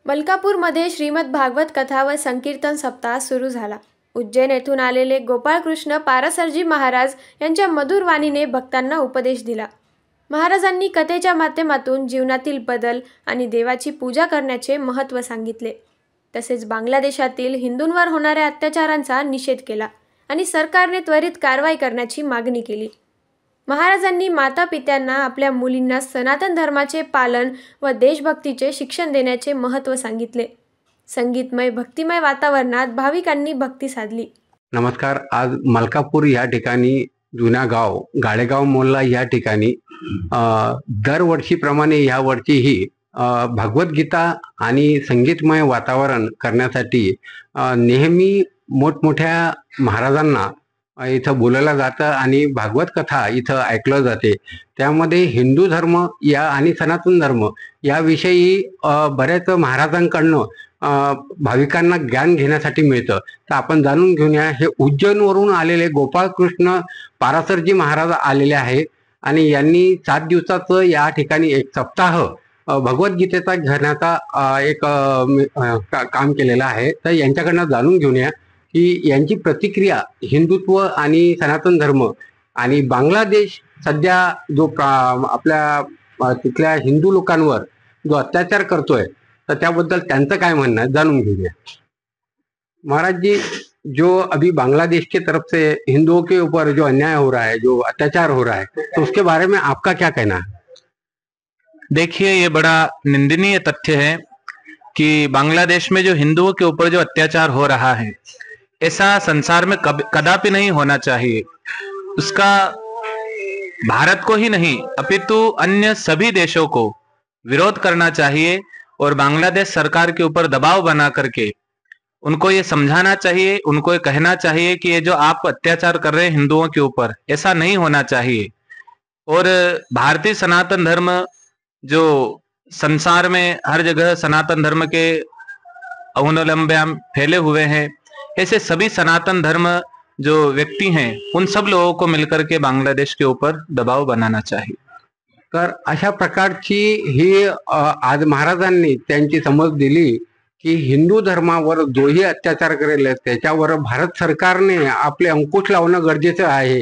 मलकापूरमध्ये श्रीमद भागवत कथा व संकीर्तन सप्ताह सुरू झाला। उज्जैन येथून आलेले गोपाळकृष्ण पारासरजी महाराज यांच्या मधुर वाणीने भक्तांना उपदेश दिला। महाराजांनी कथेच्या माध्यमातून जीवनातील बदल आणि देवाची पूजा करण्याचे महत्त्व सांगितले। तसेच बांगलादेशातील हिंदूंवर होणाऱ्या अत्याचारांचा निषेध केला आणि सरकारने त्वरित कारवाई करण्याची मागणी केली। महाराजांनी माता पित्यांना आपल्या मुलींना सनातन धर्माचे पालन व देशभक्तीचे शिक्षण देण्याचे महत्त्व सांगितले। संगीतमय भक्तिमय वातावरणात भाविकांनी भक्ती साधली। नमस्कार। आज मलकापूर या ठिकाणी जुना गाव गाळेगाव मोहल्ला या ठिकाणी दरवर्षीप्रमाणे या वर्षीही भगवद्गीता आणि संगीतमय वातावरण करण्यासाठी नेहमी मोठमोठ्या महाराजांना इथं बोलवलं जातं आणि भागवत कथा इथं ऐकलं जाते। त्यामध्ये हिंदू धर्म या आणि सनातन धर्म याविषयी बऱ्याच महाराजांकडनं भाविकांना ज्ञान घेण्यासाठी मिळतं। तर आपण जाणून घेऊया। हे उज्जैनवरून आलेले गोपाळकृष्ण पारासरजी महाराज आलेले आहे आणि यांनी 7 दिवसाचं या ठिकाणी एक सप्ताह भगवद्गीतेचा घेण्याचा एक काम केलेलं आहे। तर यांच्याकडनं जाणून घेऊया की यांची प्रतिक्रिया हिंदुत्व आणि सनातन धर्म आणि बांगलादेश सध्या जो आपल्या तिथल्या हिंदू लोकांवर जो अत्याचार करतोय तर त्याबद्दल त्यांचं काय म्हणणं आहे जाणून घेऊया। महाराज जी, जो अभी बांग्लादेश के तरफ से हिंदुओं के ऊपर जो अन्याय हो रहा है, जो अत्याचार हो रहा है, तो उसके बारे में आपका क्या कहना है? देखिए, ये बड़ा निंदनीय तथ्य है कि बांग्लादेश में जो हिंदुओं के ऊपर जो अत्याचार हो रहा है, ऐसा संसार में कदापि नहीं होना चाहिए। उसका भारत को ही नहीं अपितु अन्य सभी देशों को विरोध करना चाहिए और बांग्लादेश सरकार के ऊपर दबाव बना करके उनको ये समझाना चाहिए, उनको ये कहना चाहिए कि ये जो आप अत्याचार कर रहे हैं हिंदुओं के ऊपर, ऐसा नहीं होना चाहिए। और भारतीय सनातन धर्म जो संसार में हर जगह सनातन धर्म के अवलंबन फैले हुए हैं, ऐसे सभी सनातन धर्म जो व्यक्ति हैं उन सब लोगों को मिलकर के बांग्लादेश के ऊपर दबाव बनाना चाहिए। तर अशा प्रकारची ही आज महाराजांनी त्यांची समज दिली की हिंदू धर्मावर जोही अत्याचार करेल त्याच्यावर भारत सरकारने आपले अंकुश लावणं गरजेचं आहे।